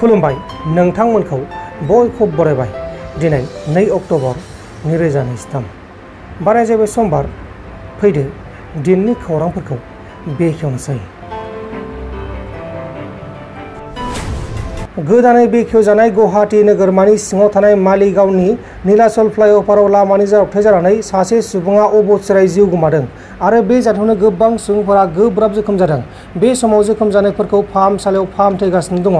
खुलुमबाय नोंथांमोनखौ बयखौबो बरायबाय दिनै 2 अक्ट'बर 2023 बाराय जाबाय समबार फैदो दिननि खौरांफोरखौ बेखेवनोसै। गोदानै बेखेवजानाय गुवाहाटी नोगोरमानि सिङाव थानाय मालिगावनि नीलाचल फ्लाइअभाराव लामानि जाब्रबथाय जानानै सासे सुबुङा अबथिरायै जिउ गोमादों आरो बे जाथायावनो गोबां सुबुंफोरा गोब्राब जोखोम जादों। बे समाव जोखोम जानायफोरखौ फाहामसालियाव फाहामथायगासिनो दङ।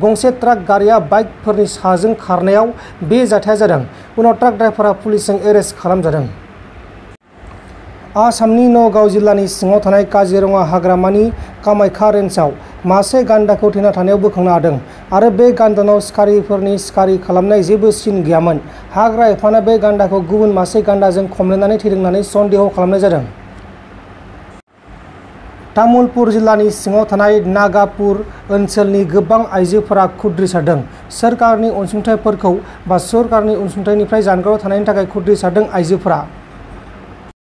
गंसे ट्राक गारिया बाइकफोरनि साजों खारनायाव बे जाथाया जादों। उनाव ट्राक ड्राइभारा पुलिसजों एरेस्ट खालामजादों। आसामनि नगाव जिल्लानि सिङाव थानाय काजिरङा हाग्रामानि कामाख्या रेन्जआव मासे गान्दाखौ थैना थानायाव बोखांनो हादों आरो बे गान्दानाव सिखारिफोरनि सिखारि खालामनाय जेबो सिन गैयामोन। हाग्रा एफाना बे गान्दाखौ गुबुन मासे गान्दाजों खमलायनानै थैदों होननानै सन्देह खालामनाय जादों। तामुलपुर जिल्लानि सिङाव थानाय नागापुर ओनसोलनि गोबां आइजोफोरा खुद्रिसारदों। सोरखारनि अनसुंथाइफोरखौ सरखारनि अनसुंथाइनिफ्राय जानगाराव थानायनि थाखाय खुद्रिसारदों आइजोफोरा।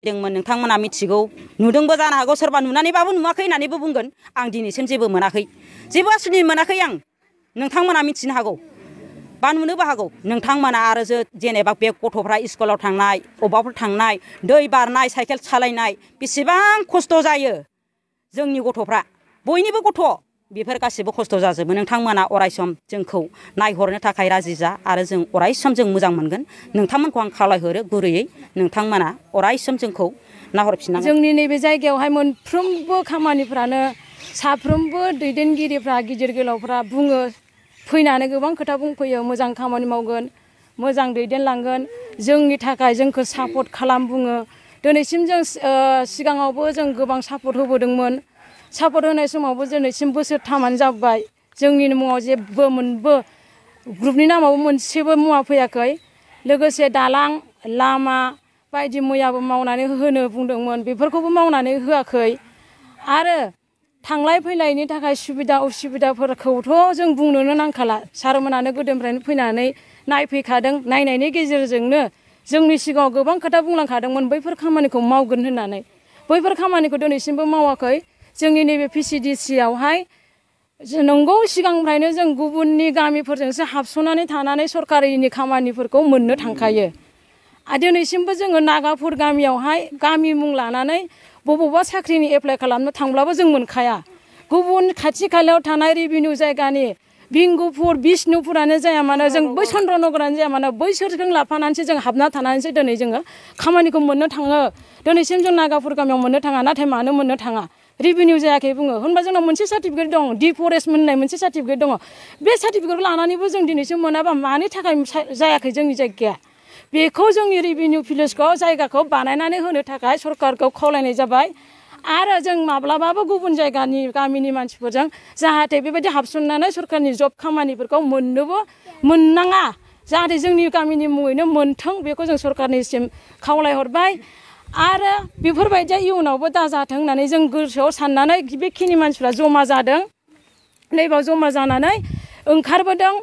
नोंथांमोना मिथिगौ नुदोंबो जानो हागौ सोरबा नुनानैबाबो नुवाखै होननानैबो बुंगोन। आं दिनैसिम जेबो मोनाखै, जेबो आसुनि मोनाखै। आं नोंथांमोना मिथिनो हागौ बा नुनोबो हागौ। नोंथांमोना आरो जेनेबा बे गथ'फ्रा स्कुलाव थांनाय अबावबाफोर थांनाय दै बारनाय साइकेल सालायनाय बेसेबां खस्थ' जायो जोंनि गथ'फ्रा, बयनिबो गथ' बेफोर गासिबो खस्थ' जाजोबो। नोंथांमोना अरायसम जोंखौ नायहरनो थाखाय राजि जा आरो जों अरायसम जों मोजां मोनगोन। नोंथांमोनखौ आं खावलायहरो गुरैयै नोंथांमोना अरायसम जोंखौ नाहरफिननांगोन। जोंनि नैबे जायगायावहाय मोनफ्रोमबो खामानिफ्रानो साफ्रोमबो दैदेनगिरिफ्रा गिदिर गोलावफ्रा बुङो, फैनानै गोबां खोथा बुंफैयो। मोजां खामानि मावगोन, मोजां दैदेनलांगोन, जोंनि थाखाय जोंखौ सापर्ट खालाम बुङो। दिनैसिम जों सिगाङावबो जों गोबां सापर्ट होबोदोंमोन। सापर्ट होनाय समावबो दिनैसिम बोसोरथामानो जाबाय। जोंनि मुङाव जेबो ग्रुपनि नामावबो मोनसेबो मुवा फैयाखै। लोगोसे दालां लामा बायदि मैयाबो मावनानै होनो बुंदोंमोन, बेफोरखौबो मावनानै होआखै। आरो थांलाय फैलायनि थाखाय सुबिदा उसुबिदाफोरखौथ' जों बुंनोनो नांखाला। सारमोनानो गोदोनिफ्रायनो फैनानै नायफैखादों। नायनायनि गेजेरजोंनो जोंनि सिगाङाव गोबां खोथा बुंलांखादोंमोन बैफोर खामानिखौ मावगोन होननानै। बैफोर खामानिखौ दिनैसिमबो मावाखै। जोंनि नैबे PCDC-आवहाय नंगौ सिगांनिफ्रायनो जों गुबुननि गामिफोरजोंसो हाबस'नानै थानानै सरकारिनि खामानिफोरखौ मोननो थांखायो। दिनैसिमबो जोङो नागापुर गामियावहाय गामि मुं लानानै बबावबा साख्रिनि एप्लाइ खालामनो थांब्लाबो जों मोनखाया। गुबुन खाथि खालायाव थानाय रेभिनिउ जायगानि बिंगुपुर बिष्णुपुरानो जाया मानो, जों बै चन्द्रनगरानो जाया मानो, बैसोरजों लाफानानैसो जों हाबना थानानैसो दिनै जोङो खामानिखौ मोननो थाङो। दिनैसिम जों नागापुर गामियाव मोननो थाङा। नाथाय मानो मोननो थाङा? रेभिनिउ जायाखै बुङो। होनबा जोंनाव मोनसे सार्टिफिकेट दं, डिफरेस्ट मोननाय मोनसे सार्टिफिकेट दङ। बे सार्टिफिकेटखौ लानानैबो जों दिनैसिम मोनाबा मानि थाखाय जायाखै जोंनि जायगाया? बेखौ जोंनि रेभिनिउ भिलेजखौ जायगाखौ बानायनानै होनो थाखाय सरकारखौ खावलायनाय जाबाय। आरो जों माब्लाबाबो गुबुन जायगानि गामिनि मानसिफोरजों जाहाथे बेबायदि हाबसननानै सरकारनि जब खामानिफोरखौ मोननाङा, जाहाथे जोंनि गामिनि मुङैनो मोनथों, बेखौ जों सरकारनिसिम खावलायहरबाय। आरो बेफोरबायदिया इयुनावबो दाजाथों होननानै जों गोसोआव साननानै बेखिनि मानसिफ्रा जमा जादों। नैबाव जमा जानानै ओंखारबोदों।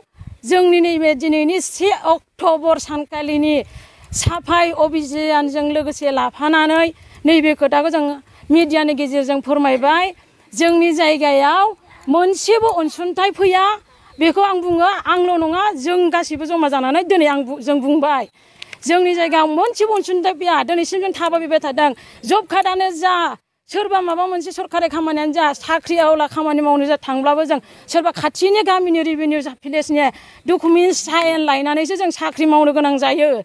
जोंनि नैबे दिनैनि 1 अक्ट'बर सानखालिनि साफाइ अभियानजों लोगोसे लाफानानै नैबे खोथाखौ जों मिडियानि गेजेरजों फोरमायबाय। जोंनि जायगायाव मोनसेबो अनसुंथाइ फैया, बेखौ आं बुङो। आंल' नङा, जों गासैबो जमा जानानै दिनै जों बुंबाय जोंनि जायगायाव मोनसेबो अनसुंथाइ फैया। दिनैसिम जों थाबायबाय थादों। जब कार्डआनो जा, सोरबा माबा मोनसे सरकारि खामानियानो जा, साख्रि आवला खामानि मावनो जा थांब्लाबो जों सोरबा खाथिनि गामिनि रेभिनिउ भिलेजनि डकुमेन्टस साइन लायनानैसो जों साख्रि मावनो गोनां जायो।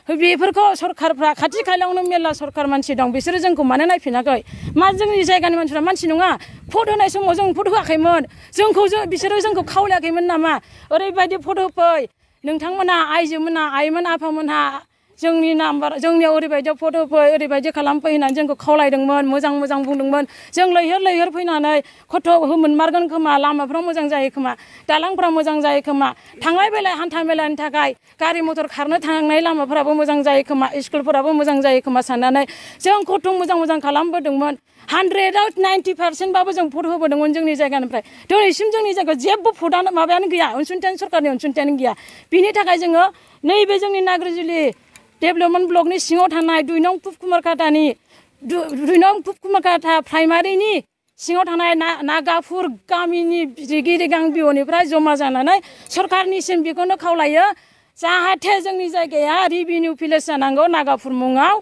बेफोरखौ सरकारफ्रा खाथि खालायावनो मेरला सरकार मानसि दं, बिसोरो जोंखौ मानो नायफिनाखै? मा जोंनि जायगानि मानसिफ्रा मानसि नङा? भट होनाय समाव जों भट होआखैमोन। बिसोरो जोंखौ खावलायाखैमोन नामा? ओरैबायदि भट होफै नोंथांमोना, आइजोमोना, आइमोन आफामोनहा जोंनियाव ओरैबायदि भट होफै, ओरैबायदि खालामफै होननानै जोंखौ खावलायदोंमोन, मोजां मोजां बुंदोंमोन। जों लैहोर फैनानै खथ' मोनमारगोन खोमा, लामाफ्रा मोजां जायो खोमा, दालांफ्रा मोजां जायो खोमा, थांलाय फैलाय हान्था मेलानि थाखाय गारि मथर खारनो थांनाय लामाफोराबो मोजां जायो खोमा, स्कुलफोराबो मोजां जायो खोमा साननानै जों खथ' मोजां खालामबोदोंमोन। 100आव 90% जों भट होबोदोंमोन जोंनि जायगानिफ्राय। दिनैसिम जोंनि जायगायाव जेबो भटआनो माबायानो गैया, अनसुंथायानो सरकारनि अनसुंथायानो गैया। बिनि थाखाय जोङो नैबे जोंनि नाग्रिजुलि डेभेलपमेन्ट ब्लकनि सिङाव थानाय 2 नं पुबकुमारकाटानि 2 नं पुबकुमारकाटा प्राइमारिनि सिङाव थानाय नागाफुर गामिनि रिगि रिगां बिअनिफ्राय जमा जानानै सरकारनिसिम बेखौनो खावलायो जाहाथे जोंनि जायगाया रेभिनिउ भिलेज जानांगौ नागाफुर मुङाव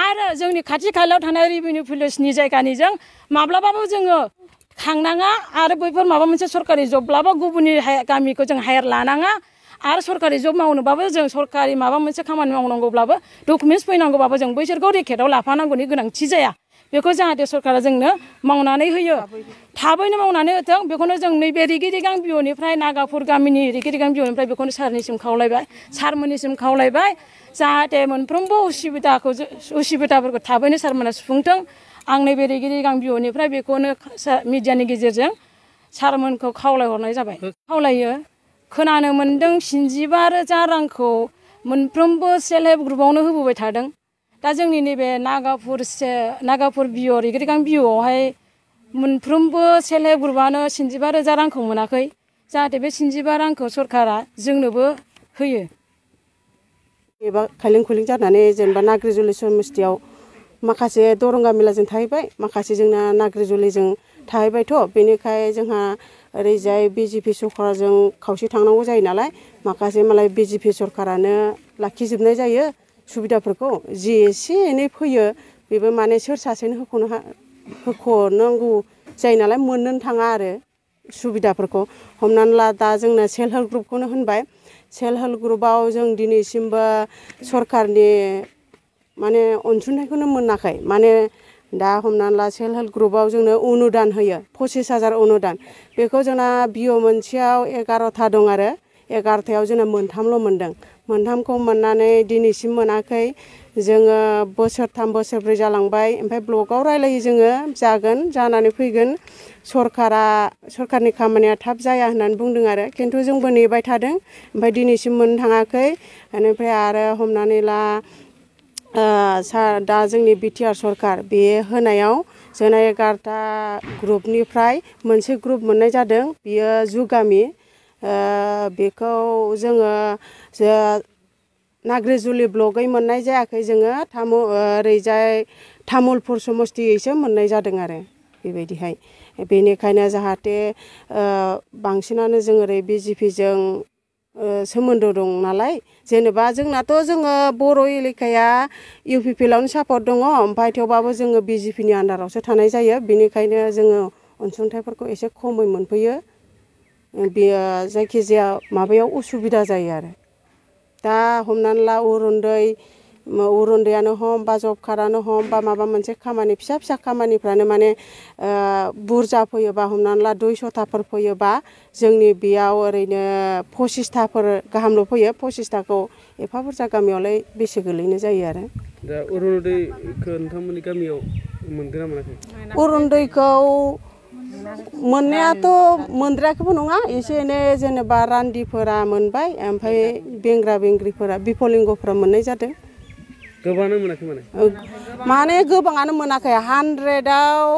आरो जोंनि खाथि खालायाव थानाय रेभिनिउ भिलेजनि जायगानिजों माब्लाबाबो जोङो खांनाङा आरो बैफोर माबा मोनसे सरकारि जबब्लाबो गुबुननि गामिखौ जों हायार लानाङा आरो सरकारि जब मावनोबाबो जों सरकारि माबा मोनसे खामानि मावनांगौब्लाबो डकुमेन्टस फैनांगौबाबो जों बैसोरखौ रेकेटआव लाफानांगौनि गोनांथि जाया बेखौ जाहाथे सरकारा जोंनो मावनानै होयो थाबैनो मावनानै होथों बेखौनो जों नैबे रिगि रिगां बिअनिफ्राय नागाफुर गामिनि रिगि रिगां बिअनिफ्राय बेखौनो सारनिसिम खावलायबाय सारमोननिसिम खावलायबाय जाहाथे मोनफ्रोमबो उसुबिदाफोरखौ थाबैनो सारमोना सुफुंथों आं नैबे रिगि रिगां बिअनिफ्राय बेखौनो मिडियानि गेजेरजों सारमोनखौ खावलायहरनाय जाबाय खावलायो खोनानो मोन्दों 75,000 रांखौ मोनफ्रोमबो सेल्फ हेल्प ग्रुपआवनो होबोबाय थादों दा जोंनि नैबे नागाफुर बिअ रिगि रिगां बिअआवहाय मोनफ्रोमबो सेल्फ हेल्प ग्रुपआनो 75,000 रांखौ मोनाखै जाहाथे बे 75 रांखौ सरकारा जोंनोबो होयो एबा खायलें खुइलें जानानै जेनेबा नाग्रिजुलि समस्थियाव माखासे दरं गामिलाजों थाहैबाय माखासे जोंना नाग्रिजुलिजों थाहैबायथ' बेनिखाय जोंहा ओरैजाय बिजेपि सरकारजों खावसे थांनांगौ जायो नालाय माखासे मालाय बिजेपि सरकारानो लाखिजोबनाय जायो सुबिदाफोरखौ जि एसे एनै फैयो बेबो माने सोर सासेनो होख'नांगौ जायो नालाय मोननोनो थाङा आरो सुबिदाफोरखौ हमनानै ला दा जोंना सेल्फ हेल्प ग्रुपखौनो होनबाय सेल्फ हेल्प ग्रुपआव जों दिनैसिमबो सरकारनि माने अनसुंथाइखौनो मोनाखै माने दा हमनानै ला सेल्फ हेल्प ग्रुपआव जोंनो अनुदान होयो 25,000 अनुदान बेखौ जोंना बिअ मोनसेयाव 11था दं आरो 11थायाव जोंना मोनथामल' मोनदों मोनथामखौ मोननानै दिनैसिम मोनाखै जोङो बोसोरथाम बोसोरब्रै जालांबाय ओमफ्राय ब्लकआव रायलायो जोङो जागोन जानानै फैगोन सरकारनि खामानिया थाब जाया होननानै बुंदों आरो खिन्थु जोंबो नेबाय थादों ओमफ्राय दिनैसिम मोननो थाङाखै बेनिफ्राय आरो हमनानै ला दा जोंनि बिटिआर सरकार बे होनायाव जोंना 11था ग्रुपनिफ्राय मोनसे ग्रुप मोननाय जादों बियो जुगामि बेखौ जोङो नाग्रिजुलि ब्लकै मोननाय जायाखै जोङो ओरैजाय तामुलपुर समस्थियैसो मोननाय जादों आरो बेबायदिहाय बेनिखायनो जाहाथे बांसिनानो जों ओरै बिजेपिजों सोमोन्दो दं नालाय जेनेबा जोंनाथ' जोङो बर' एलेकाया इउपिपिएलआवनो सापर्ट दङ ओमफ्राय थेवबाबो जोङो बिजेपिनि आन्दारावसो थानाय जायो बेनिखायनो जोङो अनसुंथाइफोरखौ एसे खमै मोनफैयो बेयो जायखिजाया माबायाव उसुबिदा जायो आरो दा हमनानै ला उरुन्दैयानो हम बा जब कार्डआनो हम बा माबा मोनसे खामानि फिसा फिसा खामानिफ्रानो माने बुरजा फैयोबा हमनानै ला 200थाफोर फैयोबा जोंनि बेयाव ओरैनो 25थाफोर गाहामल' फैयो 25थाखौ एफा बुरजा गामियावलाय बेसे गोलैनो जायो आरो दा अरुनदयखौ नोंथांमोननि गामियाव मोनगोन ना मोनाखै अरुनदयखौ मोननायाथ' मोनद्रायाखैबो नङा एसे एनै जेनेबा रान्दिफोरा मोनबाय ओमफ्राय बेंग्रा बेंग्रिफोरा बिफलिंगफोरा मोननाय जादों गोबाङानो मोनाखै माने गोबाङानो मोनाखै 100आव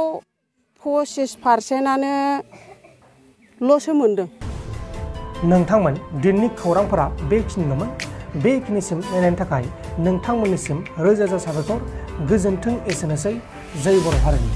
25%आनो ल'सो मोनदों नोंथांमोन दिनैनि खौरांफोरा बेखिनिल'मोन बेखिनिसिम नायनायनि थाखाय नोंथांमोननिसिम रोजा रोजा साबायखर गोजोन्थों एसेनोसै जय बर' हारिनि